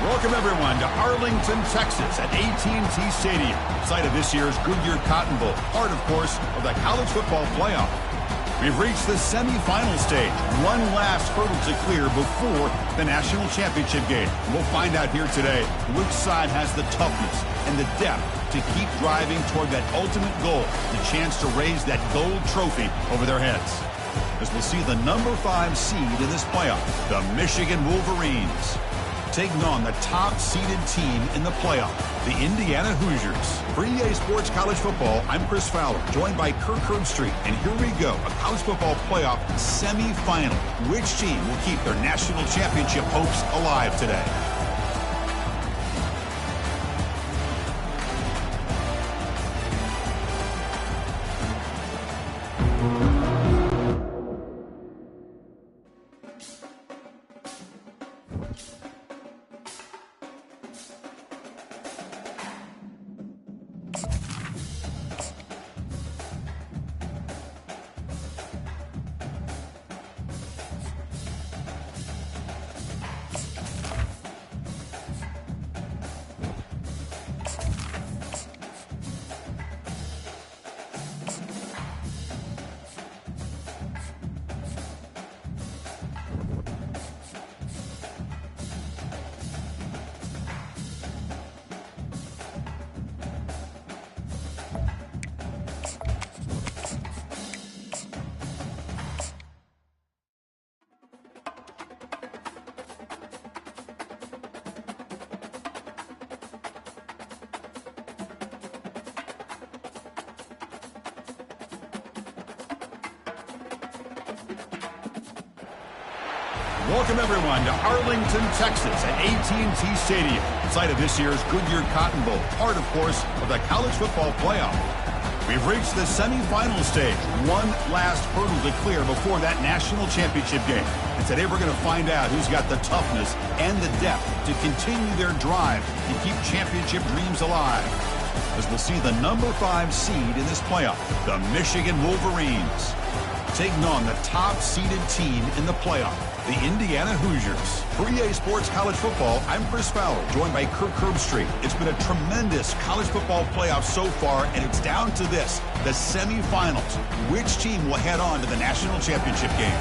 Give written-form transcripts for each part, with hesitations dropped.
Welcome, everyone, to Arlington, Texas at AT&T Stadium, site of this year's Goodyear Cotton Bowl, part, of course, of the college football playoff. We've reached the semifinal stage, one last hurdle to clear before the national championship game. We'll find out here today which side has the toughness and the depth to keep driving toward that ultimate goal, the chance to raise that gold trophy over their heads. As we'll see the number 5 seed in this playoff, the Michigan Wolverines, taking on the top-seeded team in the playoff, the Indiana Hoosiers. For EA Sports College Football, I'm Chris Fowler, joined by Kirk Herbstreit. And here we go, a college football playoff semifinal. Which team will keep their national championship hopes alive today? Welcome, everyone, to Arlington, Texas at AT&T Stadium, site of this year's Goodyear Cotton Bowl, part, of course, of the college football playoff. We've reached the semifinal stage, one last hurdle to clear before that national championship game. And today we're going to find out who's got the toughness and the depth to continue their drive to keep championship dreams alive. As we'll see the number 5 seed in this playoff, the Michigan Wolverines, taking on the top-seeded team in the playoff, the Indiana Hoosiers. For EA Sports College Football, I'm Chris Fowler, joined by Kirk Herbstreit. It's been a tremendous college football playoff so far, and it's down to this, the semifinals. Which team will head on to the national championship game?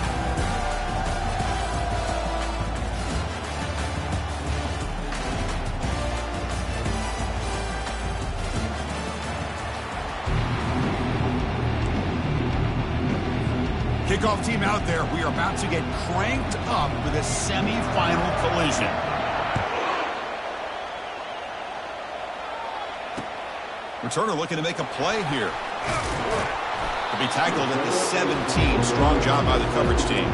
Kickoff team out there. We are about to get cranked up with a semifinal collision. Returner looking to make a play here. To be tackled at the 17. Strong job by the coverage team.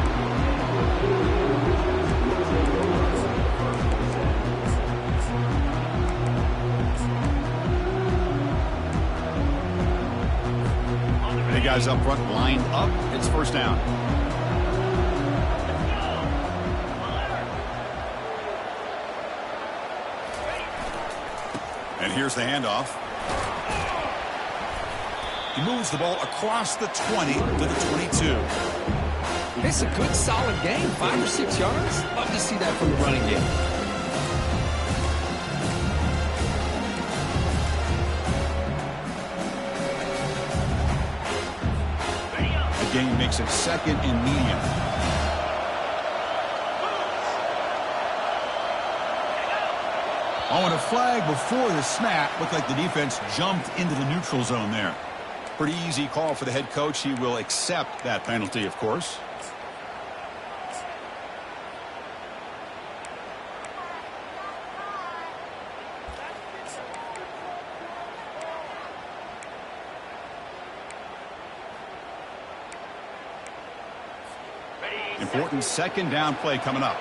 The guys up front lined up. It's first down. And here's the handoff. He moves the ball across the 20 to the 22. It's a good, solid game. 5 or 6 yards. Love to see that from the running game. Game makes it second and medium. Oh, and a flag before the snap. Looked like the defense jumped into the neutral zone there. Pretty easy call for the head coach. He will accept that penalty, of course. Important second down play coming up.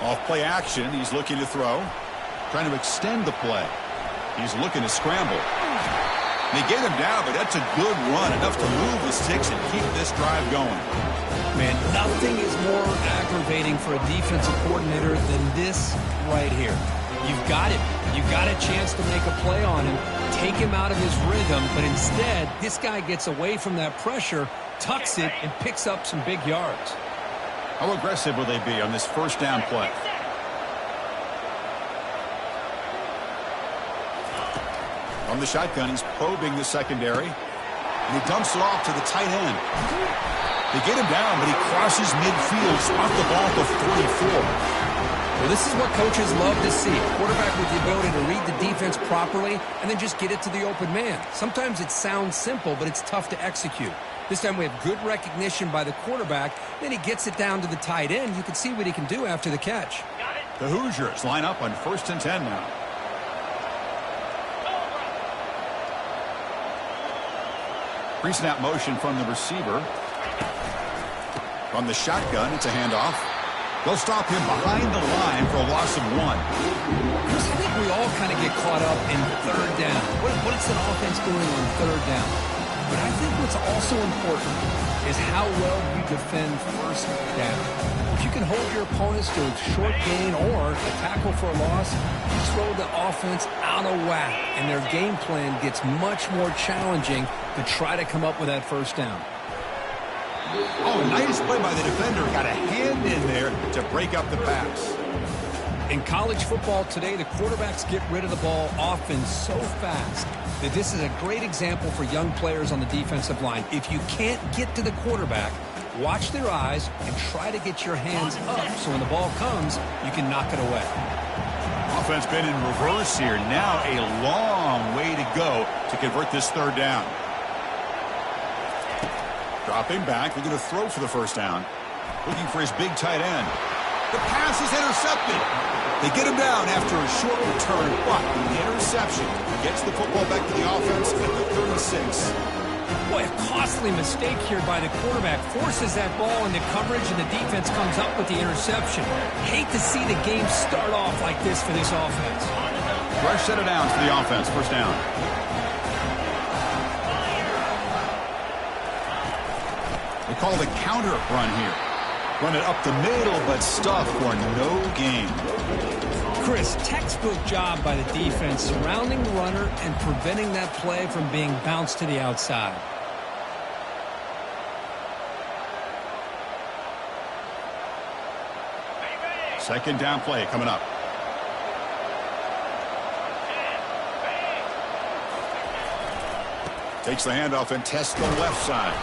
Off play action. He's looking to throw. Trying to extend the play. He's looking to scramble. They get him down, but that's a good run. Enough to move the sticks and keep this drive going. Man, nothing is more aggravating for a defensive coordinator than this right here. You've got him. You got a chance to make a play on him, take him out of his rhythm, but instead, this guy gets away from that pressure, tucks it, and picks up some big yards. How aggressive will they be on this first down play? From the shotgun, he's probing the secondary, and he dumps it off to the tight end. They get him down, but he crosses midfield, spot the ball at the 44. Well, this is what coaches love to see. A quarterback with the ability to read the defense properly and then just get it to the open man. Sometimes it sounds simple, but it's tough to execute. This time we have good recognition by the quarterback. Then he gets it down to the tight end. You can see what he can do after the catch. The Hoosiers line up on 1st and 10 now. Pre-snap motion from the receiver. From the shotgun, it's a handoff. They'll stop him behind the line for a loss of 1. Chris, I think we all kind of get caught up in third down. What's an offense doing on third down? But I think what's also important is how well you defend first down. If you can hold your opponents to a short gain or a tackle for a loss, you throw the offense out of whack, and their game plan gets much more challenging to try to come up with that first down. Oh, nice play by the defender. Got a hand in there to break up the pass. In college football today, the quarterbacks get rid of the ball often so fast that this is a great example for young players on the defensive line. If you can't get to the quarterback, watch their eyes and try to get your hands up so when the ball comes, you can knock it away. Offense been in reverse here. Now a long way to go to convert this third down. Dropping back, they're going to throw for the first down. Looking for his big tight end. The pass is intercepted. They get him down after a short return, but the interception gets the football back to the offense at the 36. Boy, a costly mistake here by the quarterback. Forces that ball into coverage, and the defense comes up with the interception. Hate to see the game start off like this for this offense. Fresh set of downs for the offense. First down. They call the counter run here. Run it up the middle, but stuff for no gain. Chris, textbook job by the defense surrounding the runner and preventing that play from being bounced to the outside. Second down play coming up. Takes the handoff and tests the left side.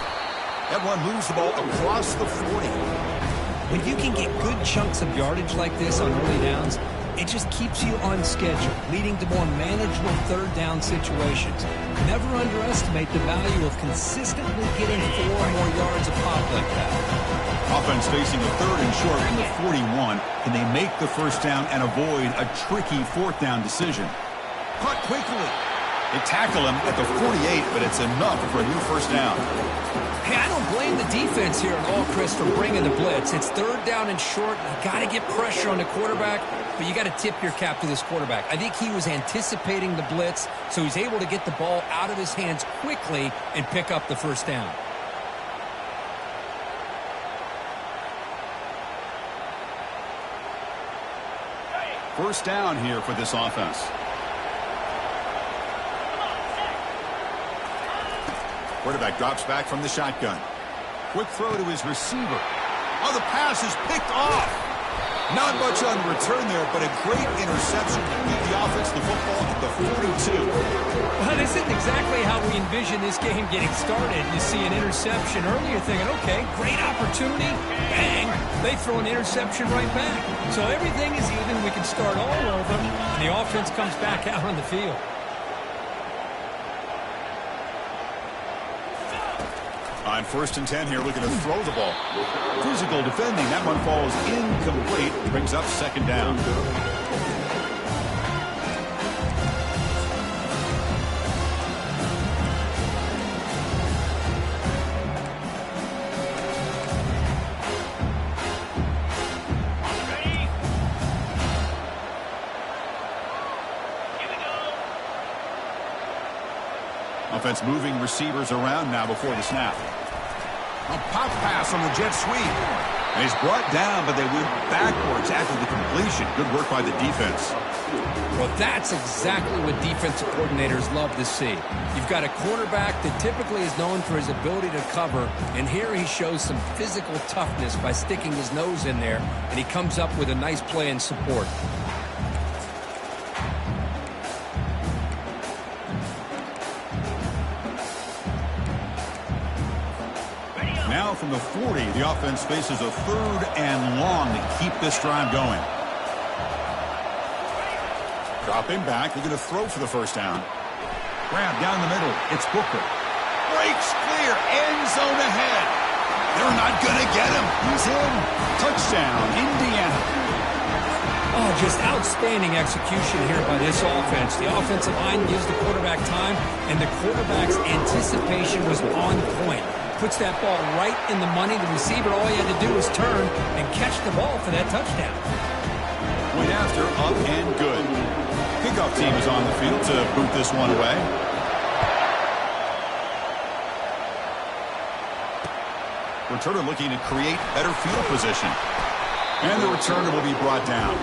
That one moves the ball across the 40. When you can get good chunks of yardage like this on early downs, it just keeps you on schedule, leading to more manageable third down situations. Never underestimate the value of consistently getting 4 or more yards a pop like that. Offense facing a third and short in the 41. Can they make the first down and avoid a tricky fourth down decision? Caught quickly. They tackle him at the 48, but it's enough for a new first down. Hey, I don't blame the defense here at all, Chris, for bringing the blitz. It's third down and short. You got to get pressure on the quarterback, but you got to tip your cap to this quarterback. I think he was anticipating the blitz, so he's able to get the ball out of his hands quickly and pick up the first down. First down here for this offense. Quarterback drops back from the shotgun. Quick throw to his receiver. Oh, the pass is picked off. Not much on return there, but a great interception to beat the offense the football at the 42. Well, this isn't exactly how we envision this game getting started. You see an interception early, you're thinking, okay, great opportunity. Bang! They throw an interception right back. So everything is even. We can start all over, and the offense comes back out on the field. On 1st and 10 here, looking to throw the ball. Physical defending. That one falls incomplete. Brings up second down. Offense moving receivers around now before the snap. A pop pass on the jet sweep. And he's brought down, but they went backwards after the completion. Good work by the defense. Well, that's exactly what defensive coordinators love to see. You've got a quarterback that typically is known for his ability to cover, and here he shows some physical toughness by sticking his nose in there, and he comes up with a nice play in support. Now from the 40, the offense faces a 3rd and long to keep this drive going. Dropping back, looking to throw for the first down. Grab down the middle, it's Booker. Breaks clear, end zone ahead. They're not going to get him. He's in. Touchdown, Indiana. Oh, just outstanding execution here by this offense. The offensive line gives the quarterback time, and the quarterback's anticipation was on point. Puts that ball right in the money. The receiver, all he had to do was turn and catch the ball for that touchdown. Point after, up and good. Kickoff team is on the field to boot this one away. Returner looking to create better field position. And the returner will be brought down.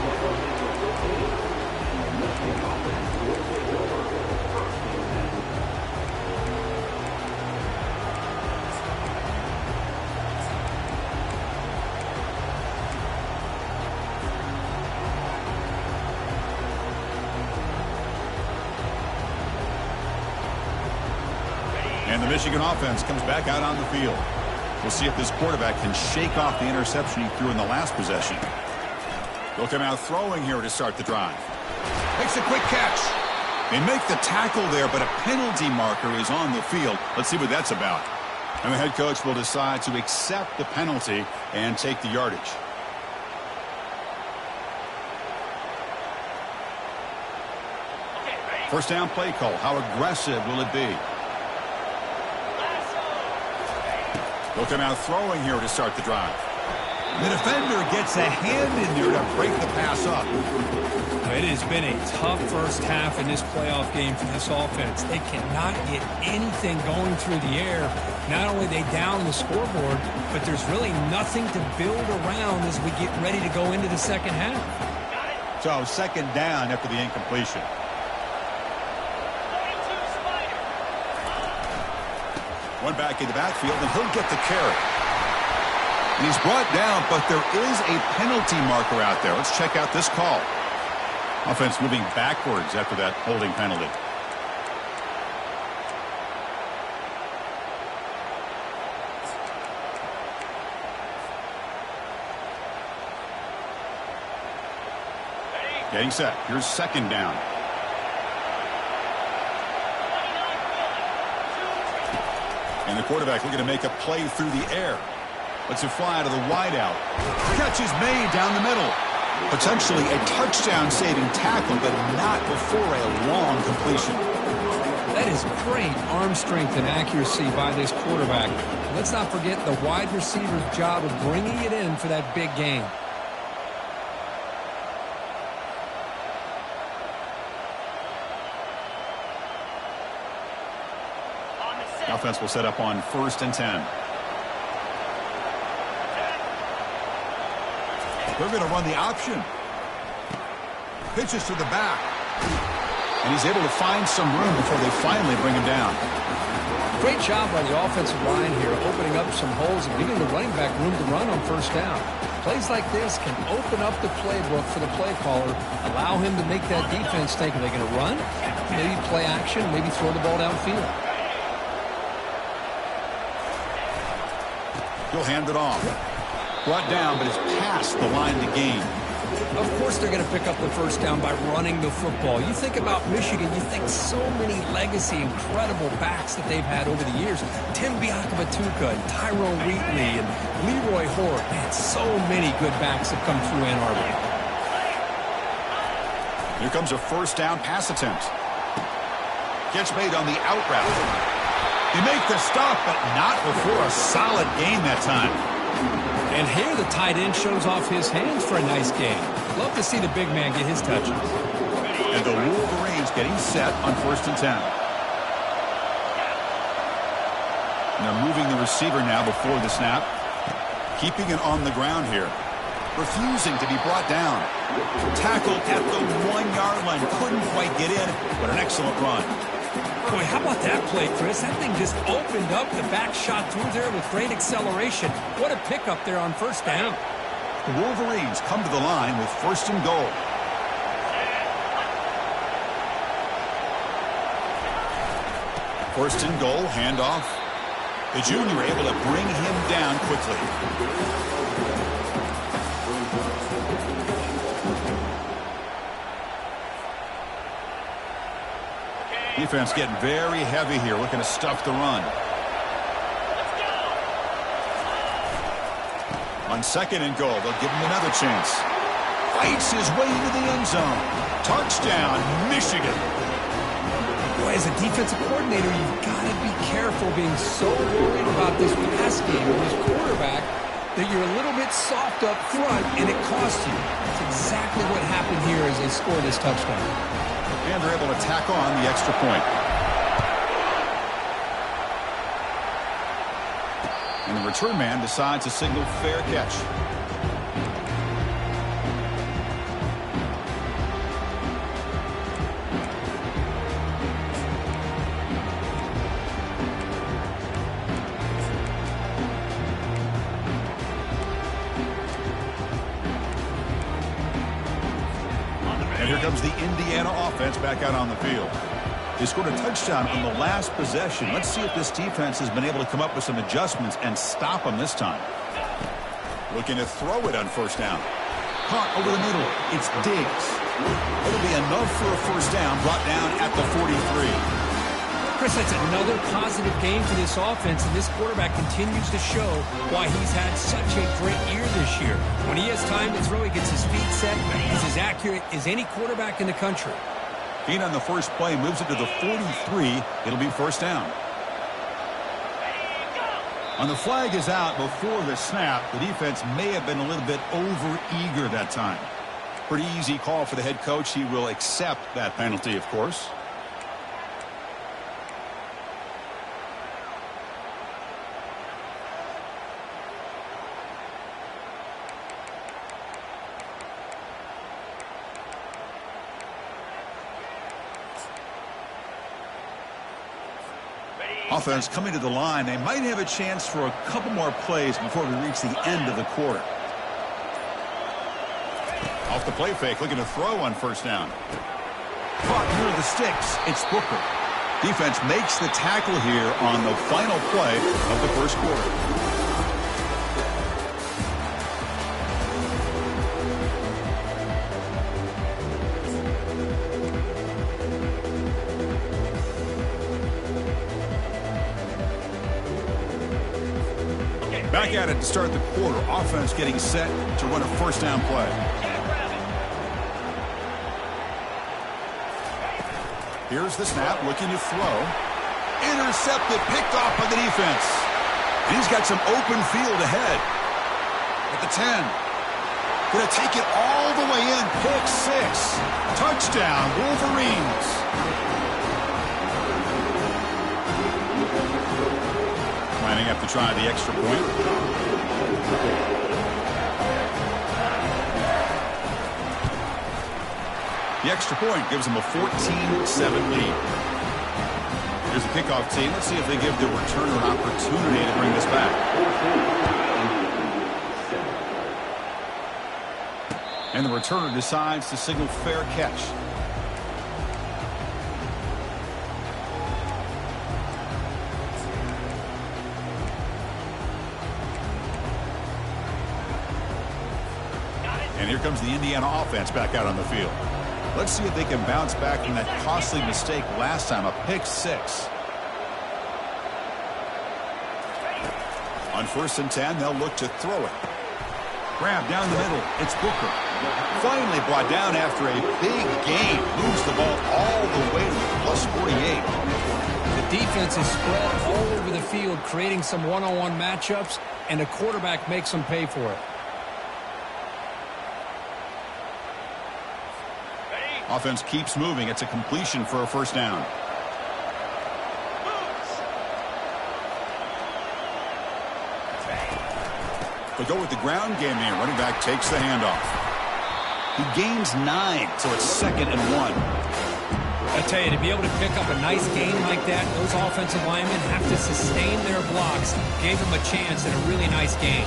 And the Michigan offense comes back out on the field. We'll see if this quarterback can shake off the interception he threw in the last possession. They'll come out throwing here to start the drive. Makes a quick catch. They make the tackle there, but a penalty marker is on the field. Let's see what that's about. And the head coach will decide to accept the penalty and take the yardage. First down play call. How aggressive will it be? They'll come out throwing here to start the drive. The defender gets a hand in there to break the pass up. It has been a tough first half in this playoff game for this offense. They cannot get anything going through the air. Not only are they down the scoreboard, but there's really nothing to build around as we get ready to go into the second half. So second down after the incompletion. One back in the backfield, and he'll get the carry. And he's brought down, but there is a penalty marker out there. Let's check out this call. Offense moving backwards after that holding penalty. Getting set. Here's second down. And the quarterback looking to make a play through the air. Lets it fly to the wideout. Catch is made down the middle. Potentially a touchdown-saving tackle, but not before a long completion. That is great arm strength and accuracy by this quarterback. Let's not forget the wide receiver's job of bringing it in for that big gain. Offense will set up on 1st and 10. They're going to run the option. Pitches to the back. And he's able to find some room before they finally bring him down. Great job by the offensive line here, opening up some holes and giving the running back room to run on first down. Plays like this can open up the playbook for the play caller, allow him to make that defense think, are they going to run? Maybe play action, maybe throw the ball downfield. He'll hand it off. Brought down, but it's past the line to gain. Of course they're going to pick up the first down by running the football. You think about Michigan, you think so many legacy, incredible backs that they've had over the years. Tim Biakabatuka and Tyrone Wheatley and Leroy Hort. Man, so many good backs have come through Ann Arbor. Here comes a first down pass attempt. Catch made on the out route. They make the stop, but not before a solid gain that time. And here the tight end shows off his hands for a nice gain. Love to see the big man get his touches. And the Wolverines getting set on 1st and 10. And they're moving the receiver now before the snap. Keeping it on the ground here. refusing to be brought down. Tackled at the 1-yard line. Couldn't quite get in, but an excellent run. Boy, how about that play, Chris? That thing just opened up. The back shot through there with great acceleration. What a pickup there on first down. The Wolverines come to the line with 1st and goal. First and goal, handoff. The junior able to bring him down quickly. Defense getting very heavy here, looking to stuff the run. On 2nd and goal, they'll give him another chance. Fights his way into the end zone. Touchdown, Michigan. Boy, as a defensive coordinator, you've got to be careful being so worried about this pass game with this quarterback that you're a little bit soft up front and it costs you. That's exactly what happened here as they scored this touchdown. And they're able to tack on the extra point. And the return man decides to signal fair catch. And here comes the Indiana offense back out on the field. They scored a touchdown on the last possession. Let's see if this defense has been able to come up with some adjustments and stop them this time. Looking to throw it on first down. Caught over the middle. It's Diggs. It'll be enough for a first down, brought down at the 43. Chris, that's another positive game for this offense, and this quarterback continues to show why he's had such a great year this year. When he has time to throw, he gets his feet set. He's as accurate as any quarterback in the country. Being on the first play moves it to the 43. It'll be first down. On the flag is out before the snap. The defense may have been a little bit over-eager that time. Pretty easy call for the head coach. He will accept that penalty, of course. Offense coming to the line. They might have a chance for a couple more plays before we reach the end of the quarter. Off the play fake, looking to throw on first down. Caught near the sticks. It's Booker. Defense makes the tackle here on the final play of the first quarter. Back at it to start the quarter. Offense getting set to run a first down play. Here's the snap, looking to throw. Intercepted, picked off by the defense. And he's got some open field ahead. At the 10. Going to take it all the way in. Pick 6. Touchdown, Wolverines. Lining up to try the extra point. The extra point gives them a 14-7 lead. Here's a kickoff team. Let's see if they give the returner an opportunity to bring this back. And the returner decides to signal fair catch. And here comes the Indiana offense back out on the field. Let's see if they can bounce back from that costly mistake last time, a pick 6. On 1st and 10, they'll look to throw it. Grab down the middle. It's Booker. Finally brought down after a big gain. Moves the ball all the way to plus 48. The defense is spread all over the field, creating some one-on-one matchups, and the quarterback makes them pay for it. Offense keeps moving. It's a completion for a first down. They go with the ground game here. Running back takes the handoff. He gains 9, so it's 2nd and 1. I tell you, to be able to pick up a nice gain like that, those offensive linemen have to sustain their blocks. Gave him a chance at a really nice gain.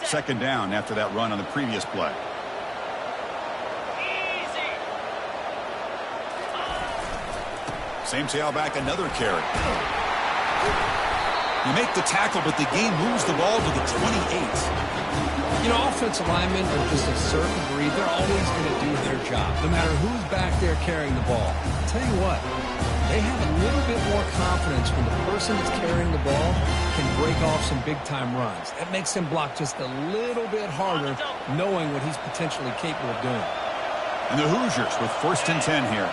Second down after that run on the previous play. Same tailback, another carry. You make the tackle, but the game moves the ball to the 28. You know, offensive linemen are just a certain breed. They're always going to do their job, no matter who's back there carrying the ball. I'll tell you what, they have a little bit more confidence when the person that's carrying the ball can break off some big-time runs. That makes him block just a little bit harder, knowing what he's potentially capable of doing. And the Hoosiers with 1st and 10 here.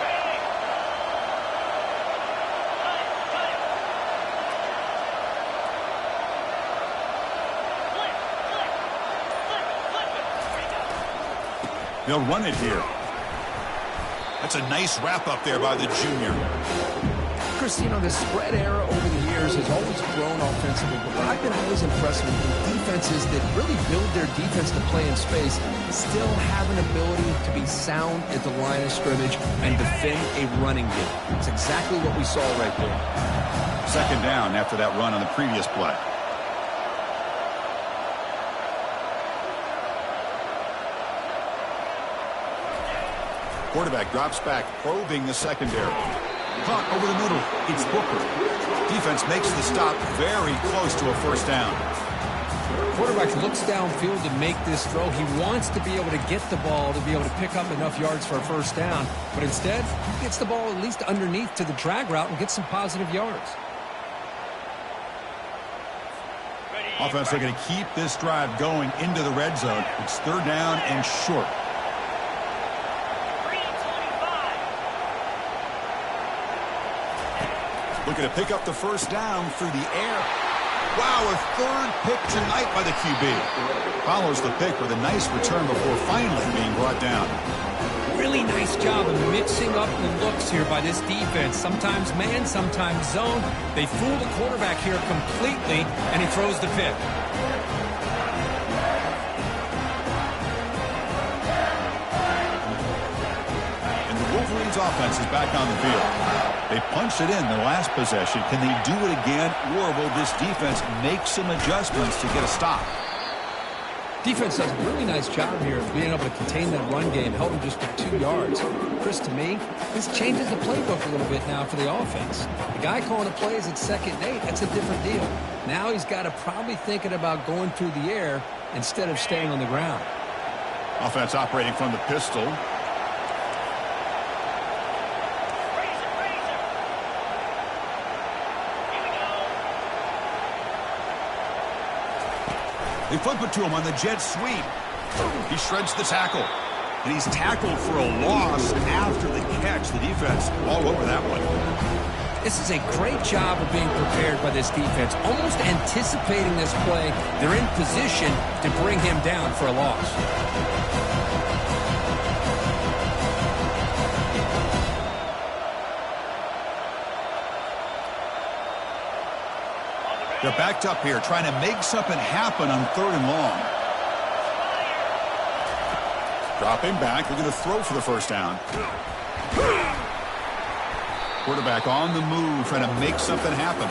They'll run it here. That's a nice wrap-up there by the junior. Chris, you know, the spread era over the years has always grown offensively, but what I've been always impressed with defenses that really build their defense to play in space still have an ability to be sound at the line of scrimmage and defend a running game. That's exactly what we saw right there. 2nd down after that run on the previous play. Quarterback drops back, probing the secondary. Caught over the middle. It's Booker. Defense makes the stop very close to a 1st down. Quarterback looks downfield to make this throw. He wants to be able to get the ball to be able to pick up enough yards for a 1st down. But instead, he gets the ball at least underneath to the drag route and gets some positive yards. Offense looking to keep this drive going into the red zone. It's 3rd down and short. Looking to pick up the 1st down through the air. Wow, a 3rd pick tonight by the QB. Follows the pick with a nice return before finally being brought down. Really nice job of mixing up the looks here by this defense. Sometimes man, sometimes zone. They fool the quarterback here completely, and he throws the pick. And the Wolverines offense is back on the field. They punched it in the last possession. Can they do it again, or will this defense make some adjustments to get a stop? Defense does a really nice job here of being able to contain that run game, held him just to 2 yards. Chris, to me, this changes the playbook a little bit now for the offense. The guy calling the plays at 2nd and 8, that's a different deal. Now he's got to probably thinking about going through the air instead of staying on the ground. Offense operating from the pistol. They flip it to him on the jet sweep. He shreds the tackle. And he's tackled for a loss after the catch. The defense all over that one. This is a great job of being prepared by this defense. Almost anticipating this play, they're in position to bring him down for a loss. They're backed up here, trying to make something happen on 3rd and long. Dropping back, looking to throw for the 1st down. Quarterback on the move, trying to make something happen.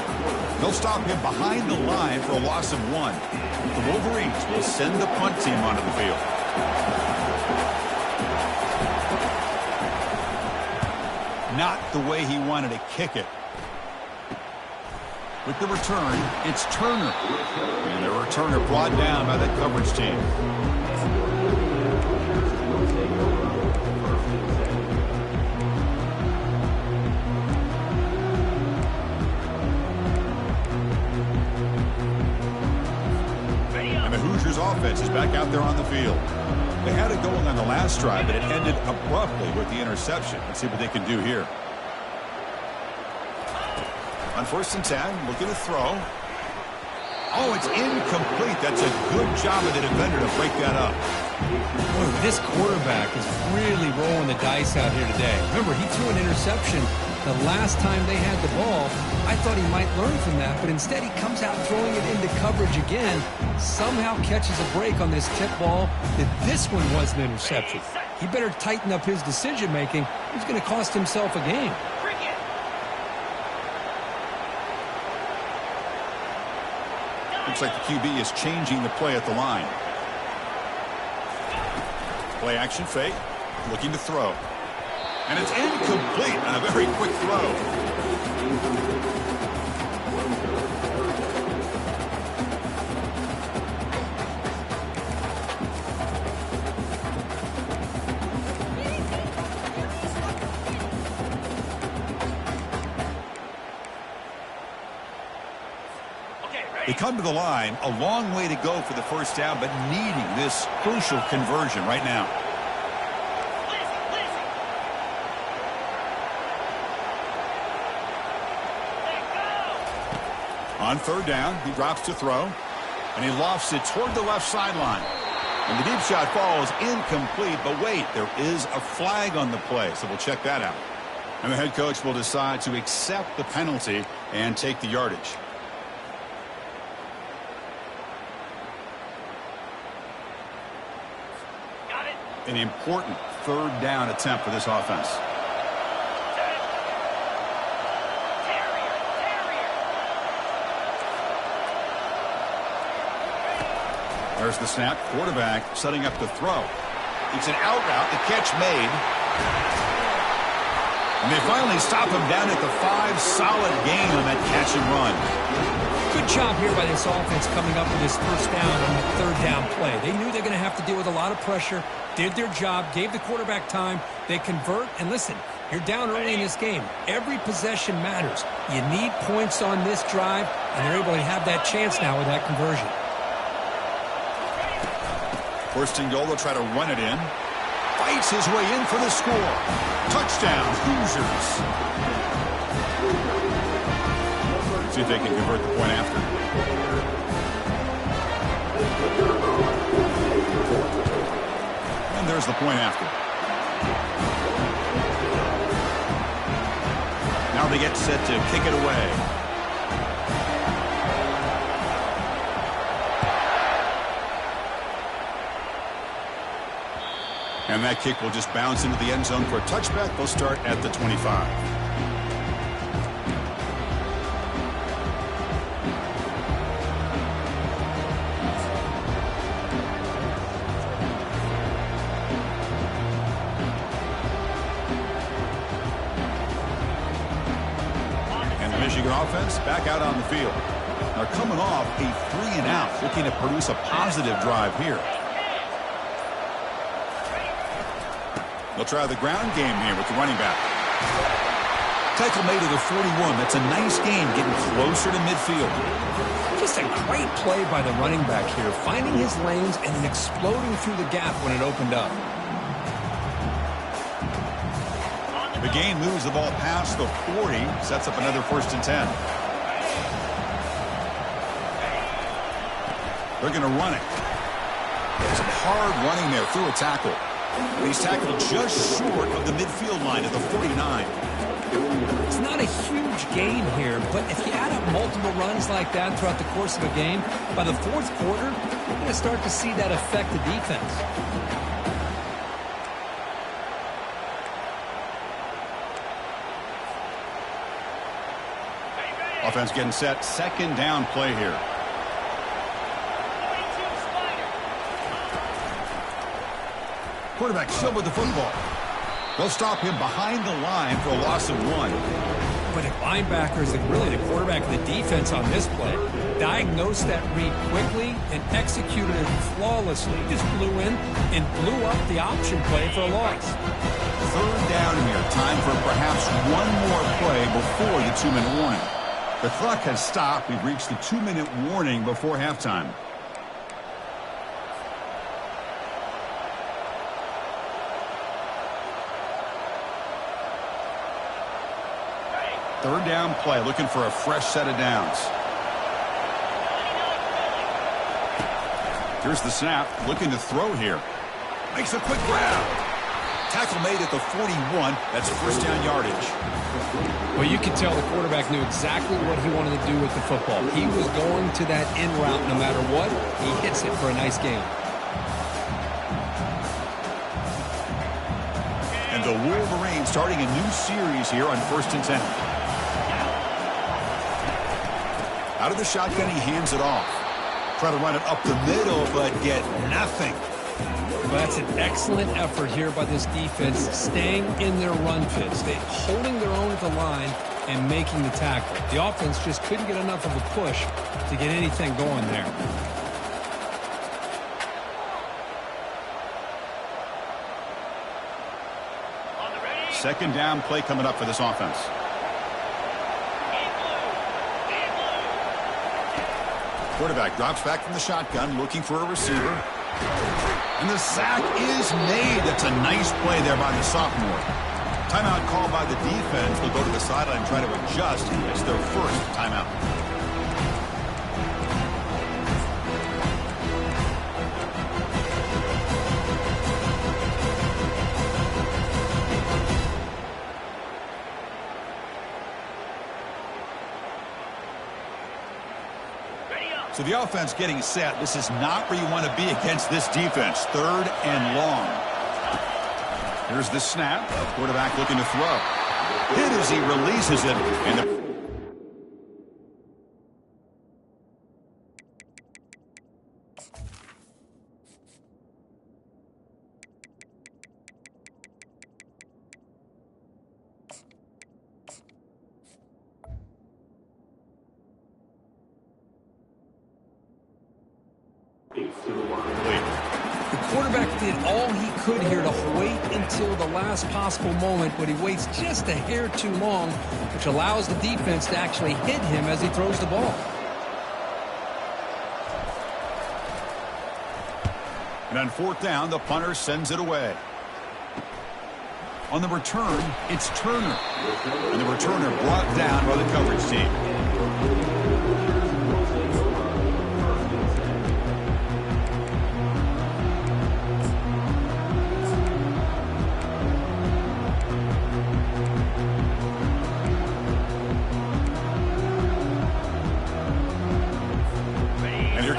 They'll stop him behind the line for a loss of 1. The Wolverines will send the punt team onto the field. Not the way he wanted to kick it. With the return, it's Turner. And the returner brought down by the coverage team. And the Hoosiers offense is back out there on the field. They had it going on the last drive, but it ended abruptly with the interception. Let's see what they can do here. On 1st and 10, looking to throw. Oh, it's incomplete. That's a good job of the defender to break that up. Boy, this quarterback is really rolling the dice out here today. Remember, he threw an interception the last time they had the ball. I thought he might learn from that, but instead he comes out throwing it into coverage again, somehow catches a break on this tip ball that this one was an interception. He better tighten up his decision-making. He's going to cost himself a game. Looks like the QB is changing the play at the line. Play action fake, looking to throw. And it's incomplete on a very quick throw. They come to the line, a long way to go for the first down, but needing this crucial conversion right now. On third down, he drops to throw, and he lofts it toward the left sideline. And the deep shot falls incomplete, but wait, there is a flag on the play, so we'll check that out. And the head coach will decide to accept the penalty and take the yardage. An important third down attempt for this offense. There's the snap. Quarterback setting up to throw. It's an out route. The catch made. And they finally stop him down at the 5. Solid gain on that catch and run. Good job here by this offense coming up with this first down on that third down play. They knew they're going to have to deal with a lot of pressure, did their job, gave the quarterback time. They convert, and listen, you're down early in this game. Every possession matters. You need points on this drive, and they're able to have that chance now with that conversion. First and goal, they'll try to run it in. Fights his way in for the score. Touchdown, Hoosiers. See if they can convert the point after. And there's the point after. Now they get set to kick it away. And that kick will just bounce into the end zone for a touchback. They'll start at the 25. Michigan offense back out on the field. They're coming off a 3-and-out, looking to produce a positive drive here. They'll try the ground game here with the running back. Tackle made to the 41. That's a nice gain, getting closer to midfield. Just a great play by the running back here, finding his lanes and then exploding through the gap when it opened up. The gain moves the ball past the 40, sets up another 1st and 10. They're going to run it. Some hard running there through a tackle. He's tackled just short of the midfield line at the 49. It's not a huge gain here, but if you add up multiple runs like that throughout the course of a game, by the 4th quarter, you're going to start to see that affect the defense. Offense getting set. 2nd down play here. Quarterback still with the football. They'll stop him behind the line for a loss of 1. But the linebackers, really the quarterback of the defense on this play, diagnosed that read quickly and executed it flawlessly. Just blew in and blew up the option play for a loss. 3rd down here. Time for perhaps one more play before the 2-minute warning. The clock has stopped. We've reached the 2-minute warning before halftime. Third down play, looking for a fresh set of downs. Here's the snap, looking to throw here. Makes a quick grab. Tackle made at the 41. That's first down yardage. Well, you could tell the quarterback knew exactly what he wanted to do with the football. He was going to that in route no matter what. He hits it for a nice gain. And the Wolverines starting a new series here on 1st and 10. Out of the shotgun, he hands it off. Try to run it up the middle, but get nothing. Well, that's an excellent effort here by this defense, staying in their run fits, holding their own at the line and making the tackle. The offense just couldn't get enough of a push to get anything going there. Second down play coming up for this offense. Quarterback drops back from the shotgun, looking for a receiver. And the sack is made. That's a nice play there by the sophomore. Timeout called by the defense. They'll go to the sideline and try to adjust. It's their first timeout. So the offense getting set. This is not where you want to be against this defense. 3rd and long. Here's the snap. Quarterback looking to throw. Hit as he releases it. And the quarterback did all he could here to wait until the last possible moment, but he waits just a hair too long, which allows the defense to actually hit him as he throws the ball. And on 4th down, the punter sends it away. On the return, it's Turner. And the returner brought down by the coverage team.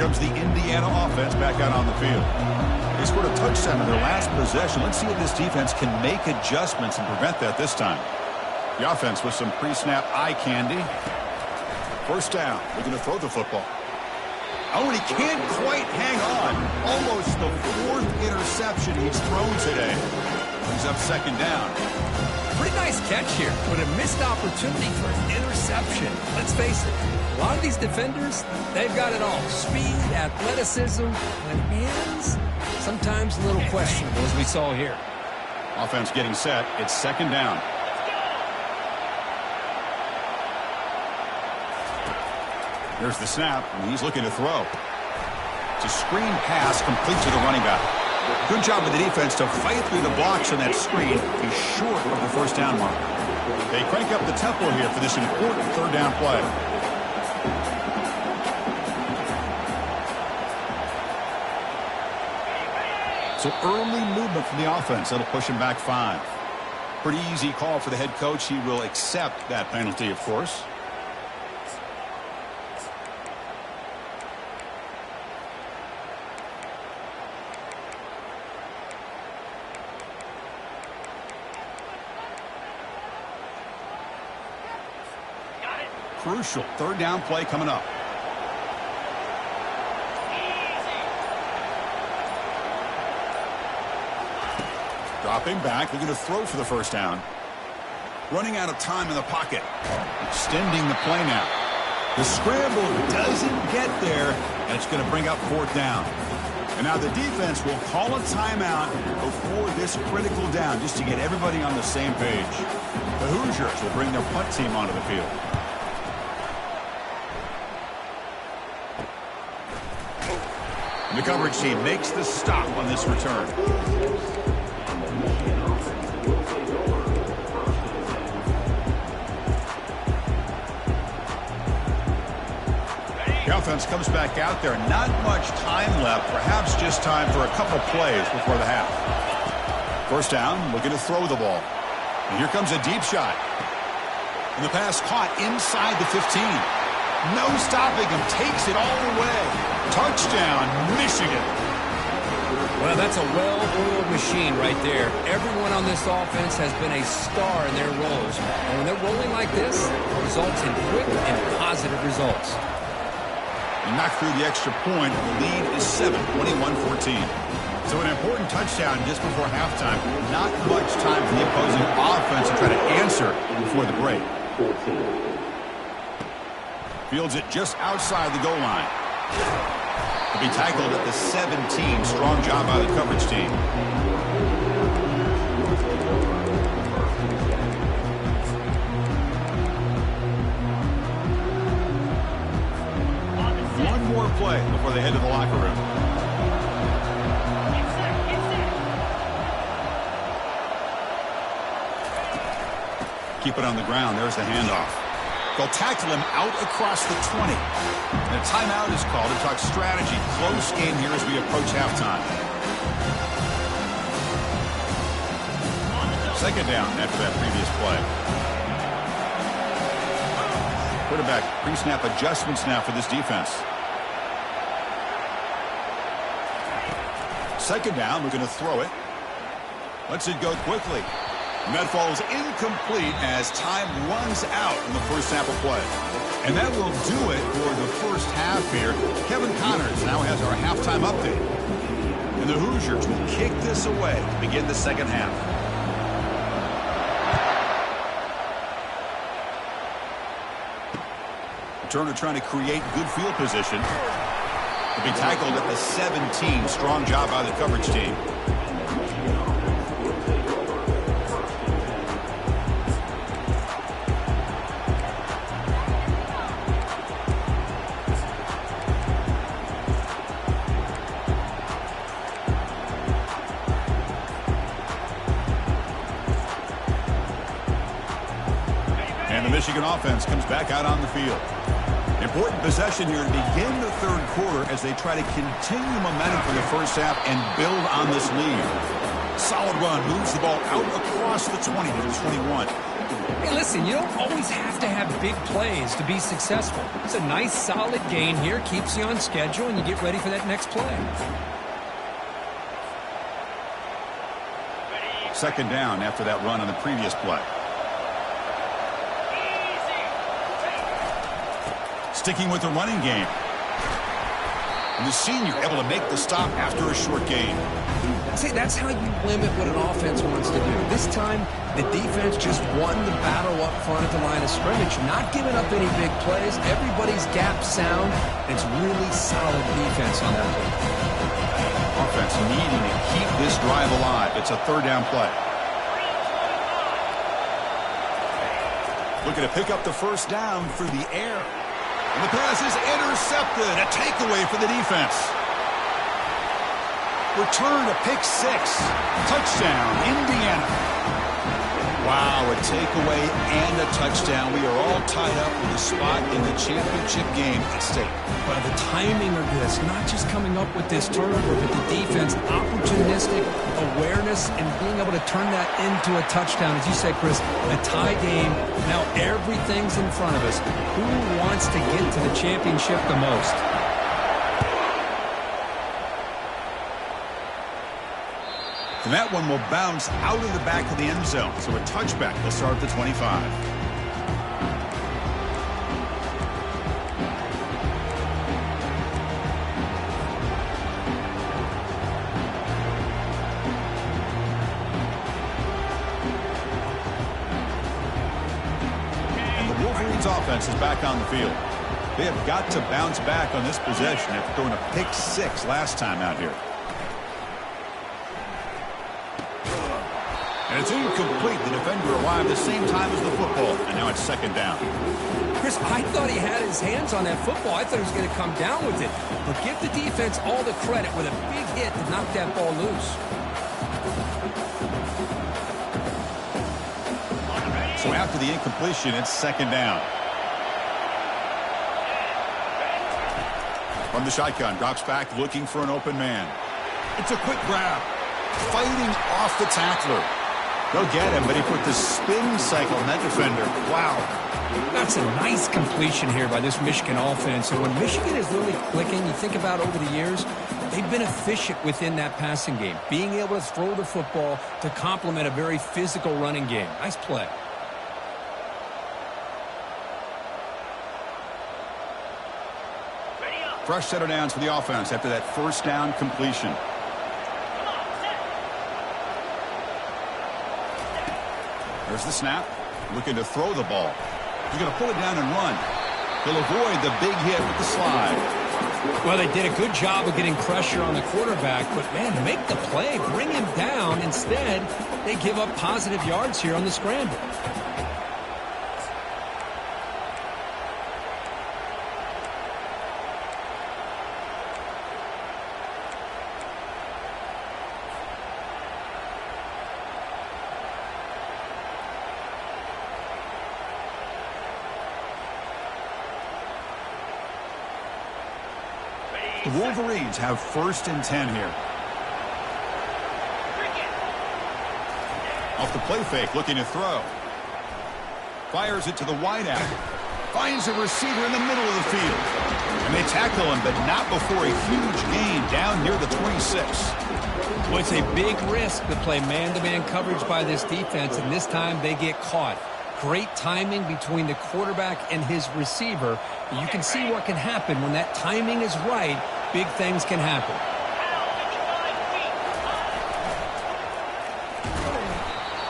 Comes the Indiana offense back out on the field. They scored a touchdown in their last possession. Let's see if this defense can make adjustments and prevent that this time. The offense with some pre-snap eye candy. First down. They're going to throw the football. Oh, and he can't quite hang on. Almost the 4th interception he's thrown today. Brings up 2nd down. Pretty nice catch here, but a missed opportunity for an interception. Let's face it, a lot of these defenders, they've got it all. Speed, athleticism, and hands, sometimes a little questionable, as we saw here. Offense getting set. It's 2nd down. Here's the snap, and he's looking to throw. It's a screen pass complete to the running back. Good job of the defense to fight through the blocks on that screen. He's short of the first down mark. They crank up the tempo here for this important 3rd down play. So early movement from the offense. That'll push him back 5. Pretty easy call for the head coach. He will accept that penalty, of course. Crucial 3rd down play coming up. Dropping back, looking to throw for the first down. Running out of time in the pocket. Extending the play now. The scramble doesn't get there, and it's going to bring up 4th down. And now the defense will call a timeout before this critical down, just to get everybody on the same page. The Hoosiers will bring their punt team onto the field. And the coverage team makes the stop on this return. The offense comes back out there. Not much time left. Perhaps just time for a couple plays before the half. First down, looking to throw the ball. And here comes a deep shot. And the pass caught inside the 15. No stopping him. Takes it all the way. Touchdown, Michigan. Well, that's a well-oiled machine right there. Everyone on this offense has been a star in their roles. And when they're rolling like this, it results in quick and positive results. Knocked through the extra point. The lead is 7, 21-14. So an important touchdown just before halftime. Not much time for the opposing offense to try to answer before the break. Fields it just outside the goal line. To be tackled at the 17. Strong job by the coverage team. One more play before they head to the locker room. Keep it on the ground. There's the handoff. They'll tackle him out across the 20. And a timeout is called to talk strategy. Close game here as we approach halftime. Second down after that previous play. Quarterback pre-snap adjustments now for this defense. Second down, we're going to throw it. Lets it go quickly. And that falls incomplete as time runs out in the first half of play. And that will do it for the first half here. Kevin Connors now has our halftime update. And the Hoosiers will kick this away to begin the second half. Turner trying to create good field position. To be tackled at the 17. Strong job by the coverage team. And the Michigan offense comes back out on the field. Important possession here to begin the third quarter as they try to continue momentum from the first half and build on this lead. Solid run, moves the ball out across the 20 to the 21. Hey, listen, you don't always have to have big plays to be successful. It's a nice, solid gain here, keeps you on schedule, and you get ready for that next play. Second down after that run on the previous play. Sticking with the running game. And the senior able to make the stop after a short gain. See, that's how you limit what an offense wants to do. This time, the defense just won the battle up front at the line of scrimmage, not giving up any big plays. Everybody's gap sound. It's really solid defense on that one. Offense needing to keep this drive alive. It's a third down play. Looking to pick up the first down through the air. And the pass is intercepted. A takeaway for the defense. Return to pick six. Touchdown, Indiana. Wow, a takeaway and a touchdown. We are all tied up with a spot in the championship game at stake. Well, the timing of this, not just coming up with this turnover, but the defense, opportunistic awareness, and being able to turn that into a touchdown. As you said, Chris, a tie game. Now everything's in front of us. Who wants to get to the championship the most? And that one will bounce out of the back of the end zone. So a touchback will start at the 25. And the Wolverines offense is back on the field. They have got to bounce back on this possession after throwing a pick six last time out here. And it's incomplete. The defender arrived the same time as the football. And now it's second down. Chris, I thought he had his hands on that football. I thought he was going to come down with it. But give the defense all the credit with a big hit to knock that ball loose. So after the incompletion, it's second down. From the shotgun, drops back looking for an open man. It's a quick grab. Fighting off the tackler. They'll get him, but he put the spin cycle on that defender. Wow. That's a nice completion here by this Michigan offense. And when Michigan is really clicking, you think about over the years, they've been efficient within that passing game, being able to throw the football to complement a very physical running game. Nice play. Fresh set of downs for the offense after that first down completion. There's the snap. Looking to throw the ball. He's going to pull it down and run. He'll avoid the big hit with the slide. Well, they did a good job of getting pressure on the quarterback, but, man, make the play, bring him down. Instead, they give up positive yards here on the scramble. The Wolverines have 1st and 10 here. Off the play fake, looking to throw. Fires it to the wideout. Finds a receiver in the middle of the field. And they tackle him, but not before a huge gain down near the 26. Well, it's a big risk to play man-to-man coverage by this defense, and this time they get caught. Great timing between the quarterback and his receiver. You can see what can happen when that timing is right. Big things can happen.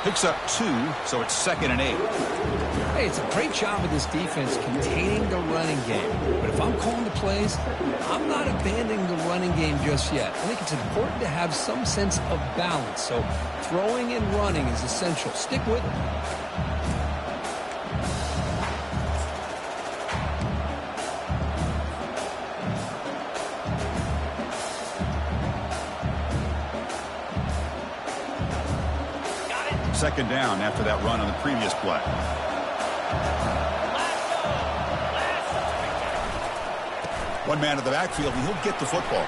Picks up 2, so it's 2nd and 8. Hey, it's a great job of this defense containing the running game. But if I'm calling the plays, I'm not abandoning the running game just yet. I think it's important to have some sense of balance. So throwing and running is essential. Stick with it. Second down after that run on the previous play. One man to the backfield, and he'll get the football.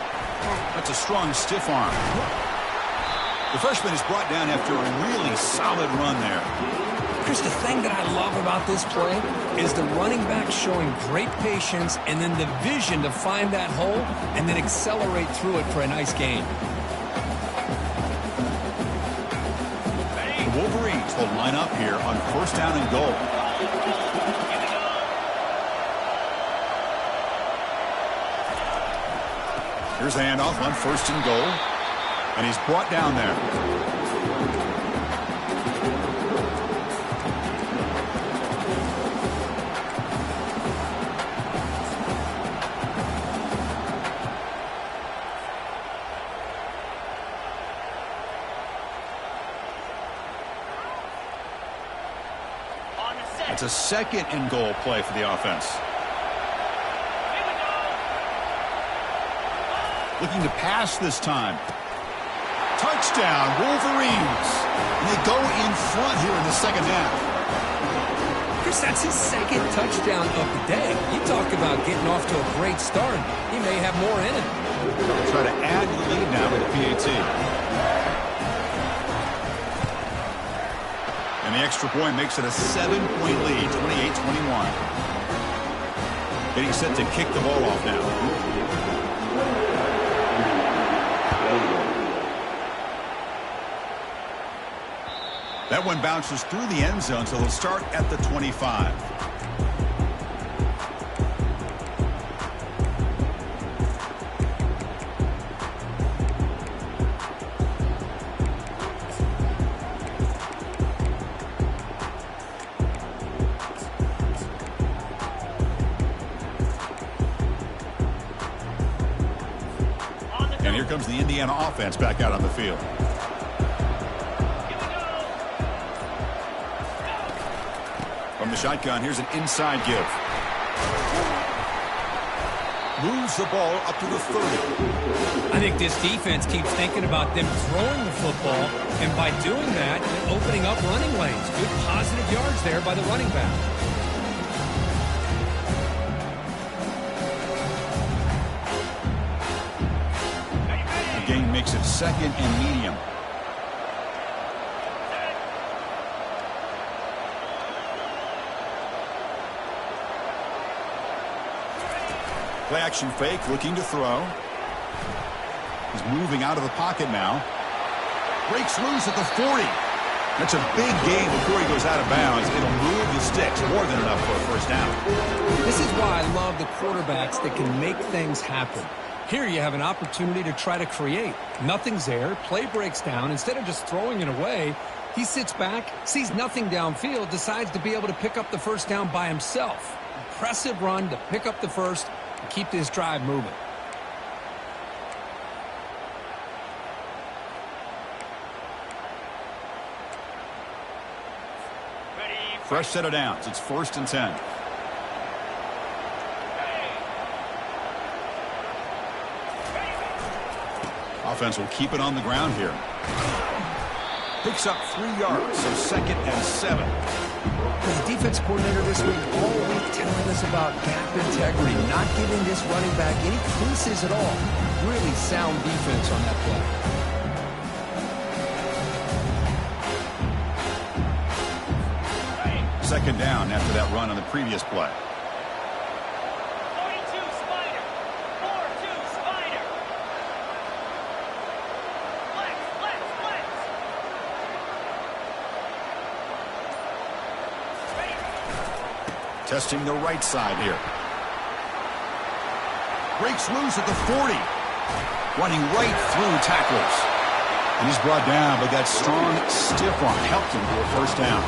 That's a strong, stiff arm. The freshman is brought down after a really solid run there. Chris, the thing that I love about this play is the running back showing great patience and then the vision to find that hole and then accelerate through it for a nice gain. Wolverines will line up here on 1st down and goal. Here's the handoff on 1st and goal. And he's brought down there. It's a 2nd and goal play for the offense. Looking to pass this time. Touchdown, Wolverines. And they go in front here in the 2nd half. Chris, that's his 2nd touchdown of the day. You talk about getting off to a great start. He may have more in him. They'll try to add to the lead now with the PAT. And the extra point makes it a 7-point lead, 28-21. Getting set to kick the ball off now. That one bounces through the end zone, so they'll start at the 25. And here comes the Indiana offense back out on the field. From the shotgun, here's an inside give. Moves the ball up to the 30. I think this defense keeps thinking about them throwing the football, and by doing that, opening up running lanes. Good positive yards there by the running back. The gain makes it 2nd and medium. Play action fake, looking to throw. He's moving out of the pocket now. Breaks loose at the 40. That's a big gain before he goes out of bounds. It'll move the sticks, more than enough for a first down. This is why I love the quarterbacks that can make things happen. Here you have an opportunity to try to create. Nothing's there. Play breaks down. Instead of just throwing it away, he sits back, sees nothing downfield, decides to be able to pick up the first down by himself. Impressive run to pick up the first and keep this drive moving. Fresh set of downs. It's 1st and 10. Offense will keep it on the ground here. Picks up 3 yards, so 2nd and 7. The defense coordinator this week all week telling us about gap integrity, not giving this running back any creases at all. Really sound defense on that play. 2nd down after that run on the previous play. 42 Spider. 4-2 Spider. Flex, flex, flex. Testing the right side here. Breaks loose at the 40. Running right through tacklers. And he's brought down, but that strong, stiff arm helped him to a first down.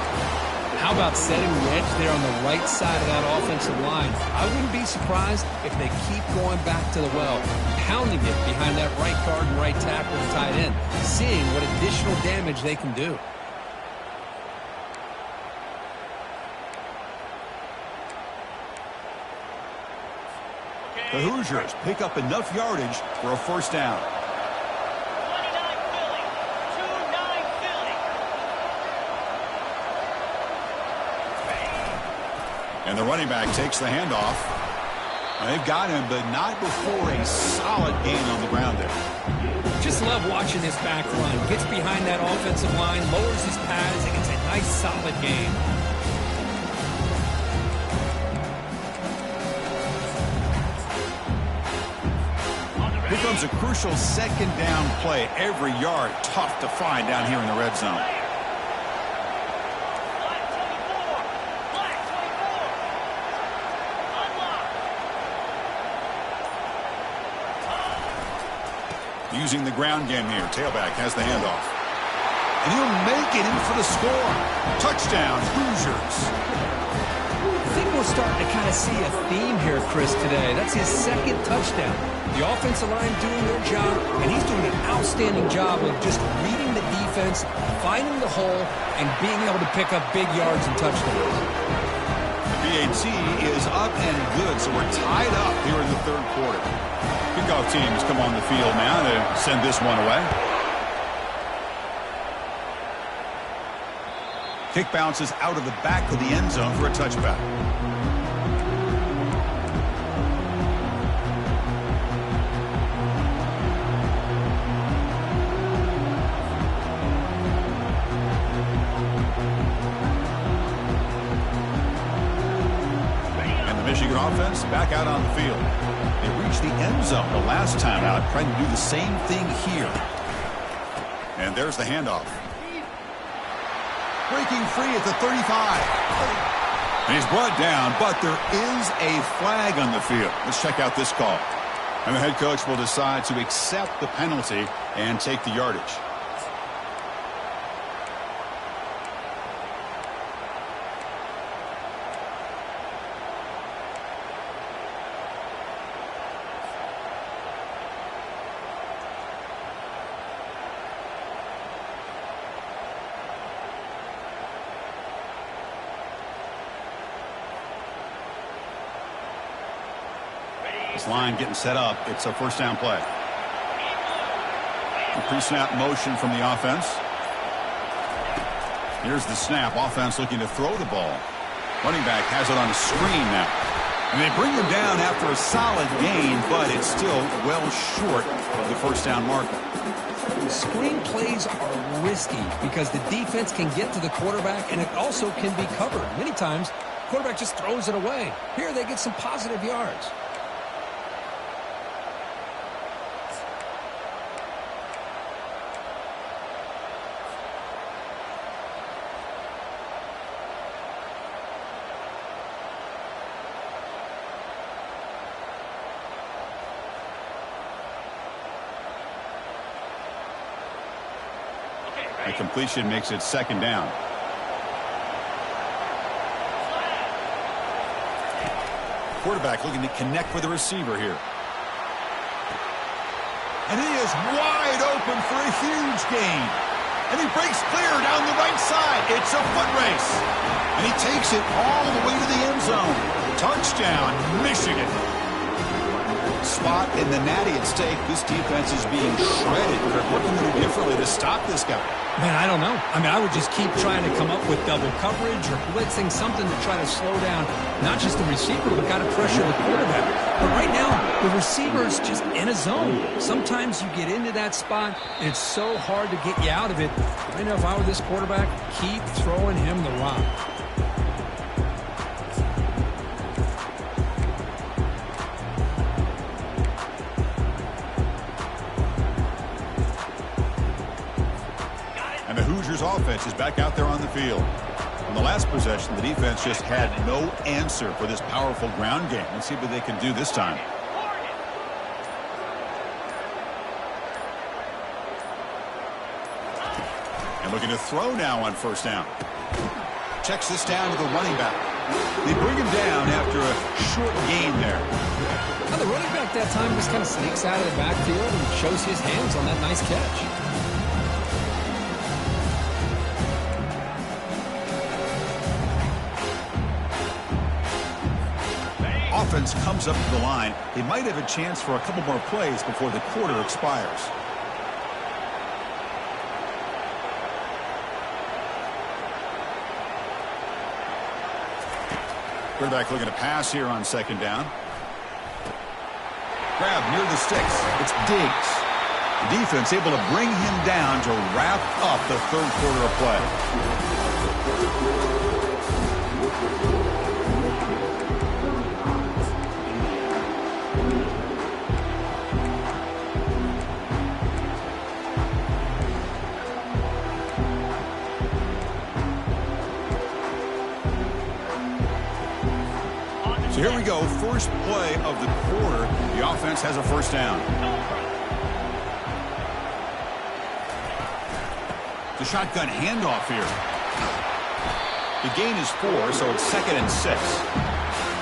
How about setting the edge there on the right side of that offensive line? I wouldn't be surprised if they keep going back to the well, pounding it behind that right guard and right tackle and tight end, seeing what additional damage they can do. The Hoosiers pick up enough yardage for a first down. 29 Philly. 2-9 Philly. And the running back takes the handoff. They've got him, but not before a solid gain on the ground there. Just love watching this back run. Gets behind that offensive line, lowers his pads, and gets a nice solid gain. Here comes a crucial 2nd down play. Every yard tough to find down here in the red zone. Black 24. Black 24. Unlock. Using the ground game here. Tailback has the handoff. And he'll make it in for the score. Touchdown, Hoosiers. I think we're starting to kind of see a theme here, Chris, today. That's his 2nd touchdown. The offensive line doing their job, and he's doing an outstanding job of just reading the defense, finding the hole, and being able to pick up big yards and touchdowns. The BAT is up and good, so we're tied up here in the 3rd quarter. Kickoff teams come on the field now to send this one away. Kick bounces out of the back of the end zone for a touchback. And the Michigan offense back out on the field. They reached the end zone the last time out, trying to do the same thing here. And there's the handoff. Breaking free at the 35. And he's brought down, but there is a flag on the field. Let's check out this call. And the head coach will decide to accept the penalty and take the yardage. This line getting set up. It's a first down play. Pre-snap motion from the offense. Here's the snap. Offense looking to throw the ball. Running back has it on a screen now. And they bring him down after a solid gain, but it's still well short of the first down marker. Screen plays are risky because the defense can get to the quarterback, and it also can be covered. Many times, the quarterback just throws it away. Here they get some positive yards. The completion makes it second down. Quarterback looking to connect with the receiver here. And he is wide open for a huge gain. And he breaks clear down the right side. It's a foot race. And he takes it all the way to the end zone. Touchdown, Michigan. Spot in the natty at stake. This defense is being shredded. What can they do differently to stop this guy? Man, I don't know. I mean, I would just keep trying to come up with double coverage or blitzing, something to try to slow down not just the receiver, but got to pressure the quarterback. But right now, the receiver's just in a zone. Sometimes you get into that spot, and it's so hard to get you out of it. I know if I were this quarterback, keep throwing him the rock. And the Hoosiers offense is back out there on the field. On the last possession, the defense just had no answer for this powerful ground game. Let's see what they can do this time. And looking to throw now on first down. Checks this down to the running back. They bring him down after a short gain there. Now the running back that time just kind of sneaks out of the backfield and shows his hands on that nice catch. Offense comes up to the line. They might have a chance for a couple more plays before the quarter expires. Quarterback looking to pass here on second down. Grab near the sticks. It's Diggs. The defense able to bring him down to wrap up the third quarter of play. So here we go, first play of the quarter. The offense has a first down. The shotgun handoff here. The gain is 4, so it's 2nd and 6.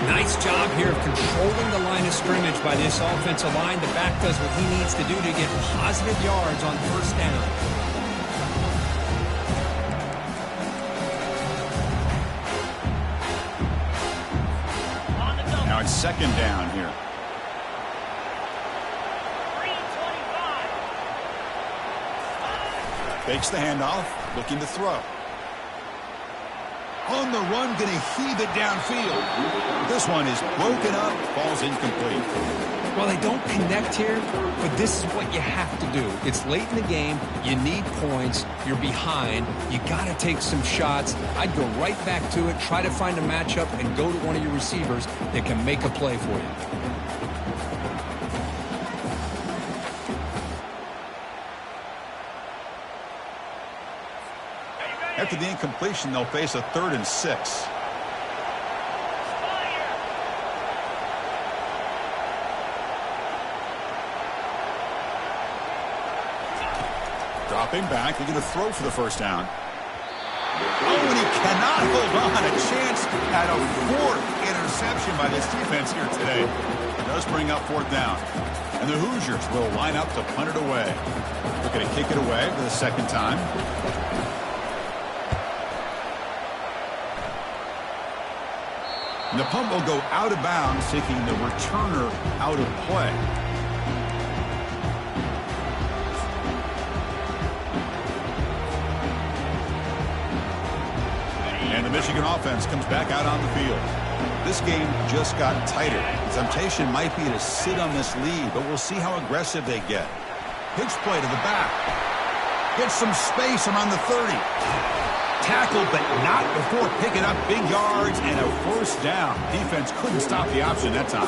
Nice job here of controlling the line of scrimmage by this offensive line. The back does what he needs to do to get positive yards on first down. Now it's second down here. 325. Fakes the handoff, looking to throw. On the run, going to heave it downfield. This one is broken up, falls incomplete. Well, they don't connect here, but this is what you have to do. It's late in the game. You need points. You're behind. You got to take some shots. I'd go right back to it, try to find a matchup, and go to one of your receivers that can make a play for you. After the incompletion, they'll face a 3rd and 6. Dropping back, they're going to throw for the first down. Oh, and he cannot hold on. A chance at a 4th interception by this defense here today. It does bring up 4th down. And the Hoosiers will line up to punt it away. Looking to kick it away for the second time. And the punt will go out of bounds, taking the returner out of play. And the Michigan offense comes back out on the field. This game just got tighter. The temptation might be to sit on this lead, but we'll see how aggressive they get. Pitch play to the back. Gets some space around the 30. Tackled, but not before picking up big yards and a first down. Defense couldn't stop the option that time.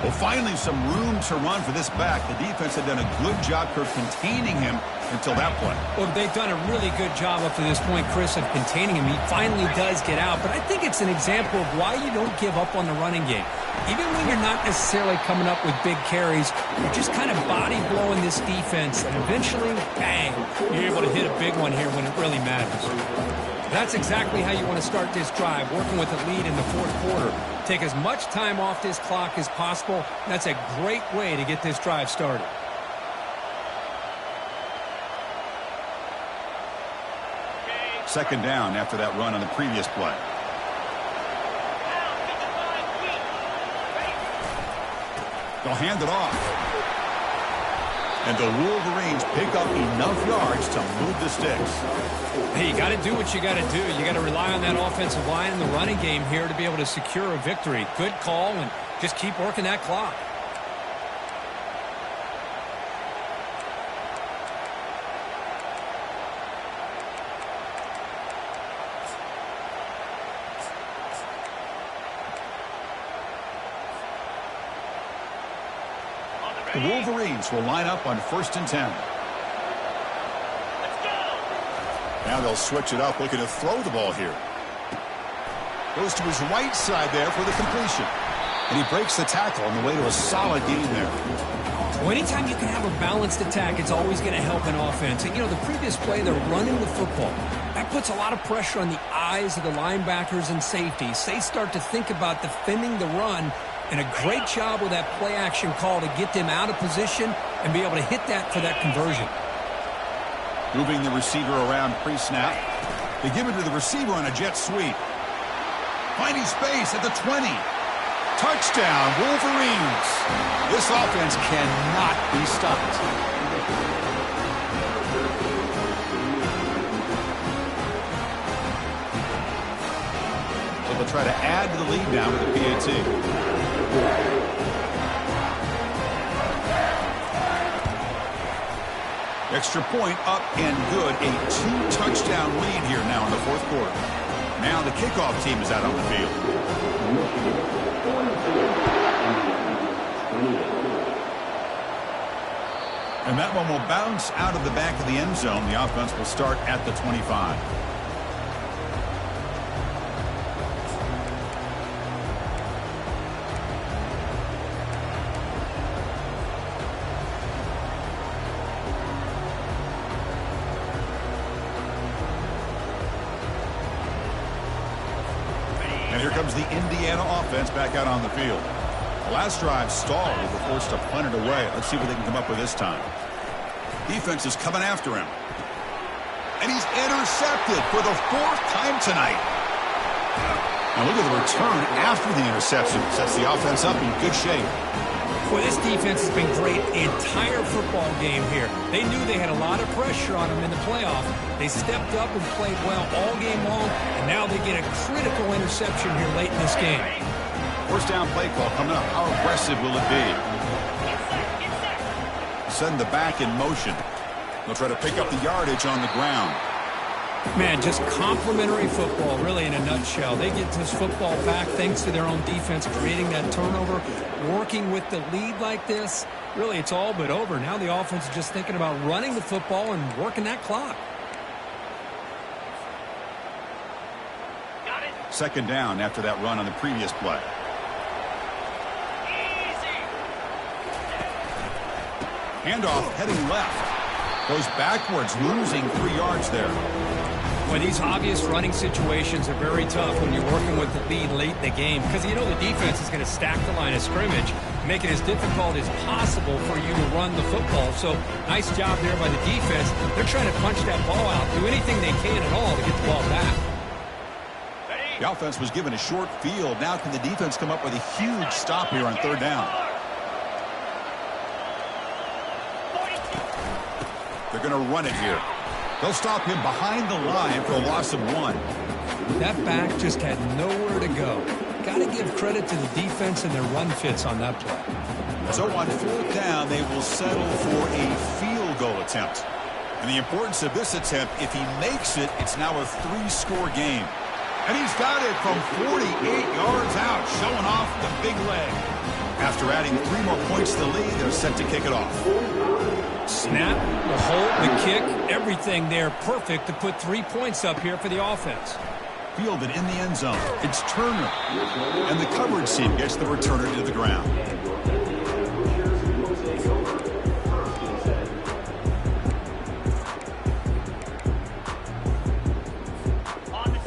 Well, finally, some room to run for this back. The defense had done a good job for containing him until that point. Well, they've done a really good job up to this point, Chris, of containing him. He finally does get out, but I think it's an example of why you don't give up on the running game. Even when you're not necessarily coming up with big carries, you're just kind of body blowing this defense, and eventually, bang, you're able to hit a big one here when it really matters. That's exactly how you want to start this drive, working with a lead in the fourth quarter. Take as much time off this clock as possible. That's a great way to get this drive started. Second down after that run on the previous play. They'll hand it off. And the Wolverines pick up enough yards to move the sticks. Hey, you got to do what you got to do. You got to rely on that offensive line in the running game here to be able to secure a victory. Good call, and just keep working that clock. The Wolverines will line up on 1st and 10. Now they'll switch it up, looking to throw the ball here. Goes to his right side there for the completion. And he breaks the tackle on the way to a solid gain there. Well, anytime you can have a balanced attack, it's always going to help an offense. And, you know, the previous play, they're running the football. That puts a lot of pressure on the eyes of the linebackers and safeties. They start to think about defending the run, and a great job with that play-action call to get them out of position and be able to hit that for that conversion. Moving the receiver around pre-snap. They give it to the receiver on a jet sweep. Finding space at the 20. Touchdown, Wolverines. This offense cannot be stopped. So they'll try to add to the lead now with the PAT. Extra point up and good. A 2-touchdown lead here now in the fourth quarter. Now the kickoff team is out on the field. And that one will bounce out of the back of the end zone. The offense will start at the 25. And here comes the Indiana offense back out on the field. The last drive stalled. They were forced to punt it away. Let's see what they can come up with this time. Defense is coming after him. And he's intercepted for the 4th time tonight. Now look at the return after the interception. Sets the offense up in good shape. Boy, this defense has been great the entire football game here. They knew they had a lot of pressure on them in the playoff. They stepped up and played well all game long, and now they get a critical interception here late in this game. First down play call coming up. How aggressive will it be? Send the back in motion. They'll try to pick up the yardage on the ground. Man, just complimentary football, really, in a nutshell. They get this football back thanks to their own defense, creating that turnover, working with the lead like this. Really, it's all but over. Now the offense is just thinking about running the football and working that clock. Second down after that run on the previous play. Handoff heading left. Goes backwards, losing 3 yards there. Well, these obvious running situations are very tough when you're working with the lead late in the game because you know the defense is going to stack the line of scrimmage, make it as difficult as possible for you to run the football. So nice job there by the defense. They're trying to punch that ball out, do anything they can at all to get the ball back. The offense was given a short field. Now can the defense come up with a huge stop here on 3rd down? They're going to run it here. They'll stop him behind the line for a loss of 1. That back just had nowhere to go. got to give credit to the defense and their run fits on that play. So on fourth down, they will settle for a field goal attempt. And the importance of this attempt, if he makes it, it's now a 3-score game. And he's got it from 48 yards out, showing off the big leg. After adding 3 more points to the lead, they're set to kick it off. Snap, the hold, the kick, everything there perfect to put 3 points up here for the offense. Fielded in the end zone. It's Turner. And the coverage team gets the returner to the ground.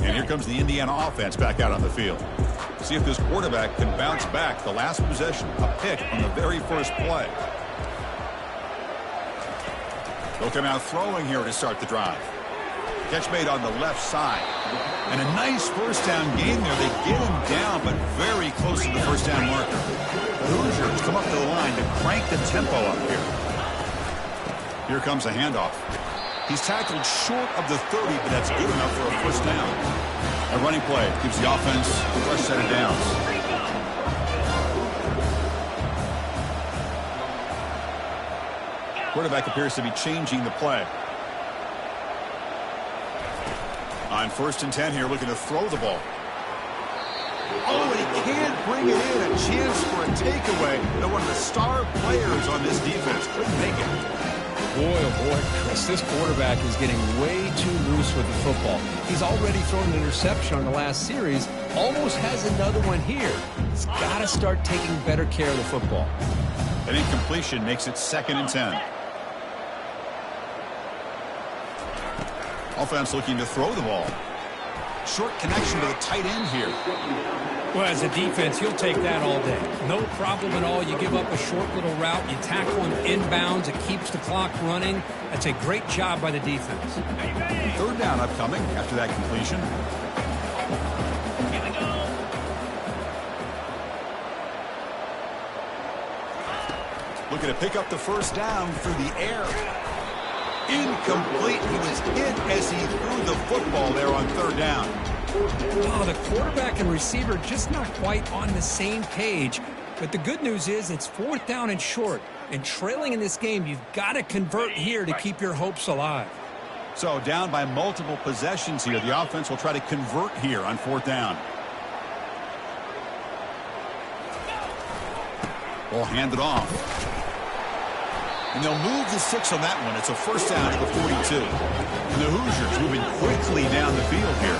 And here comes the Indiana offense back out on the field. See if this quarterback can bounce back. The last possession, a pick on the very first play. They'll come out throwing here to start the drive. Catch made on the left side. And a nice first down gain there. They get him down, but very close to the first down marker. The Hoosiers come up to the line to crank the tempo up here. Here comes a handoff. He's tackled short of the 30, but that's good enough for a first down. A running play gives the offense a fresh set of downs. Quarterback appears to be changing the play. On 1st and 10 here, looking to throw the ball. Oh, and he can't bring it in. A chance for a takeaway. They're one of the star players on this defense. Couldn't make it. Boy, oh boy, Chris, this quarterback is getting way too loose with the football. He's already thrown an interception on the last series. Almost has another one here. He's got to start taking better care of the football. An incompletion makes it 2nd and 10. Offense looking to throw the ball. Short connection to the tight end here. Well, as a defense, you'll take that all day. No problem at all. You give up a short little route. You tackle him inbounds. It keeps the clock running. That's a great job by the defense. 3rd down upcoming after that completion. Here we go. Looking to pick up the first down through the air. Incomplete. He was hit as he threw the football there on 3rd down. Oh, the quarterback and receiver just not quite on the same page. But the good news is it's 4th down and short. And trailing in this game, you've got to convert here to keep your hopes alive. So down by multiple possessions here. The offense will try to convert here on 4th down. Ball handed off. And they'll move the 6 on that one. It's a first down at the 42. And the Hoosiers moving quickly down the field here.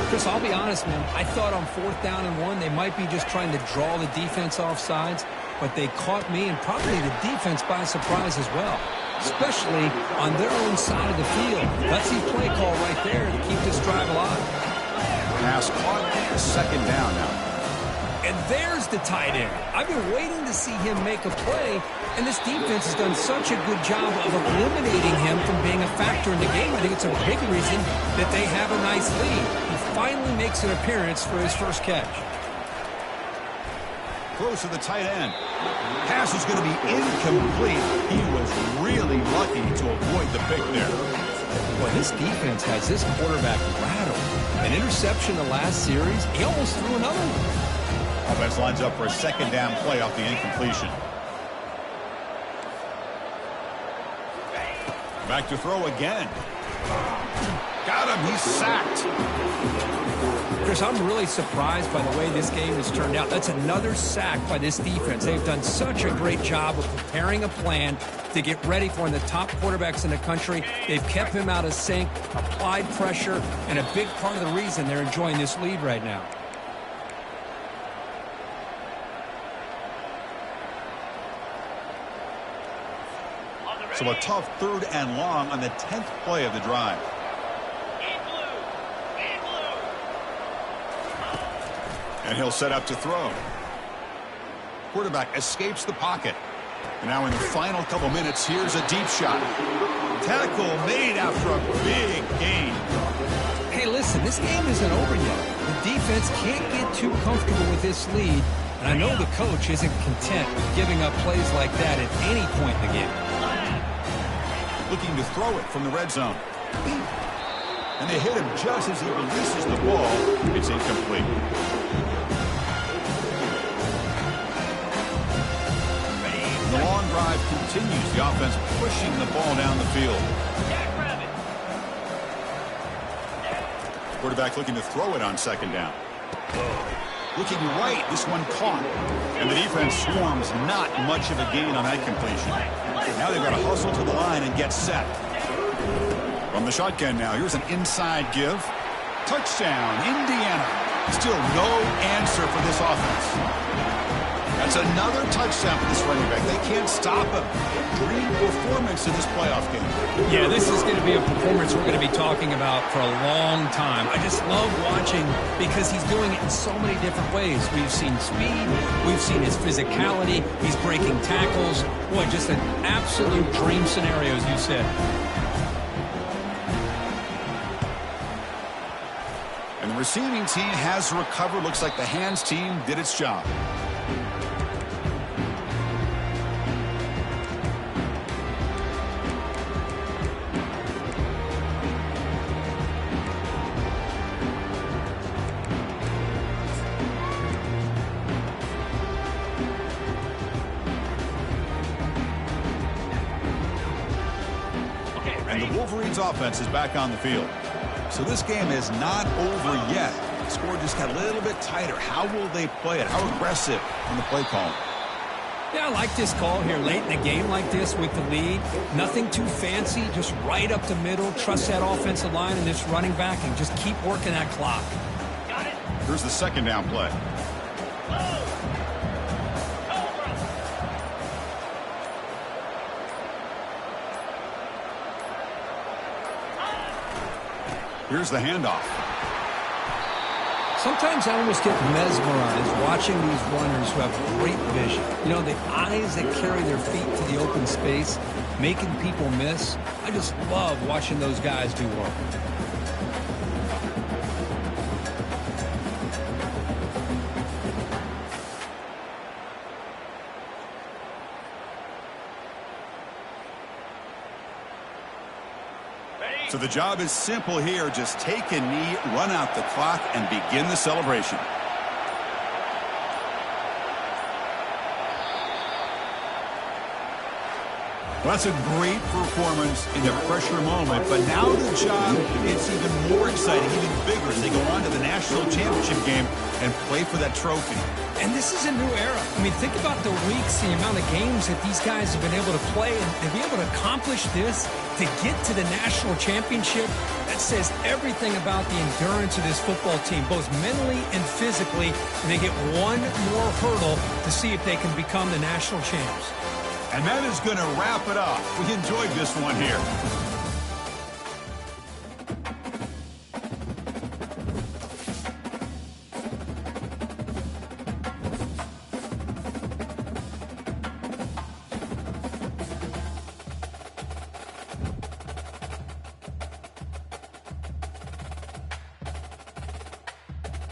Chris, I'll be honest, man. I thought on 4th down and 1, they might be just trying to draw the defense off sides. But they caught me and probably the defense by surprise as well. Especially on their own side of the field. Let's see play call right there to keep this drive alive. Pass caught. 2nd down now. And there's the tight end. I've been waiting to see him make a play, and this defense has done such a good job of eliminating him from being a factor in the game. I think it's a big reason that they have a nice lead. He finally makes an appearance for his first catch. Close to the tight end. Pass is going to be incomplete. He was really lucky to avoid the pick there. Well, this defense has this quarterback rattled. An interception the last series, he almost threw another one. Offense lines up for a 2nd down play off the incompletion. Back to throw again. Got him. He's sacked. Chris, I'm really surprised by the way this game has turned out. That's another sack by this defense. They've done such a great job of preparing a plan to get ready for one of the top quarterbacks in the country. They've kept him out of sync, applied pressure, and a big part of the reason they're enjoying this lead right now. So a tough 3rd and long on the 10th play of the drive. And he'll set up to throw. Quarterback escapes the pocket. And now in the final couple minutes, here's a deep shot. Tackle made after a big gain. Hey, listen, this game isn't over yet. The defense can't get too comfortable with this lead. And I know the coach isn't content with giving up plays like that at any point in the game. Looking to throw it from the red zone. And they hit him just as he releases the ball. It's incomplete. drive continues. The offense pushing the ball down the field. Jackrabbit. Quarterback looking to throw it on second down. Looking right, this one caught. And the defense swarms, not much of a gain on that completion. Now they've got to hustle to the line and get set. From the shotgun now, here's an inside give. Touchdown, Indiana. Still no answer for this offense. That's another touchdown for this running back. They can't stop him. Dream performance in this playoff game. Yeah, this is going to be a performance we're going to be talking about for a long time. I just love watching because he's doing it in so many different ways. We've seen speed. We've seen his physicality. He's breaking tackles. Boy, just an absolute dream scenario, as you said. And the receiving team has recovered. Looks like the hands team did its job. And the Wolverines offense is back on the field. So this game is not over yet. The score just got a little bit tighter. How will they play it? How aggressive on the play call? Yeah, I like this call here late in the game like this with the lead. Nothing too fancy, just right up the middle. Trust that offensive line and this running back and just keep working that clock. Got it. Here's the second down play. Here's the handoff. Sometimes I almost get mesmerized watching these runners who have great vision. You know, the eyes that carry their feet to the open space, making people miss. I just love watching those guys do work. So the job is simple here. Just take a knee, run out the clock, and begin the celebration. Well, that's a great performance in the pressure moment, but now the job is even more exciting, even bigger as they go on to the national championship game and play for that trophy. And this is a new era. I mean, think about the weeks, the amount of games that these guys have been able to play, and to be able to accomplish this, to get to the national championship, that says everything about the endurance of this football team, both mentally and physically, and they get one more hurdle to see if they can become the national champs. And that is going to wrap it up. We enjoyed this one here.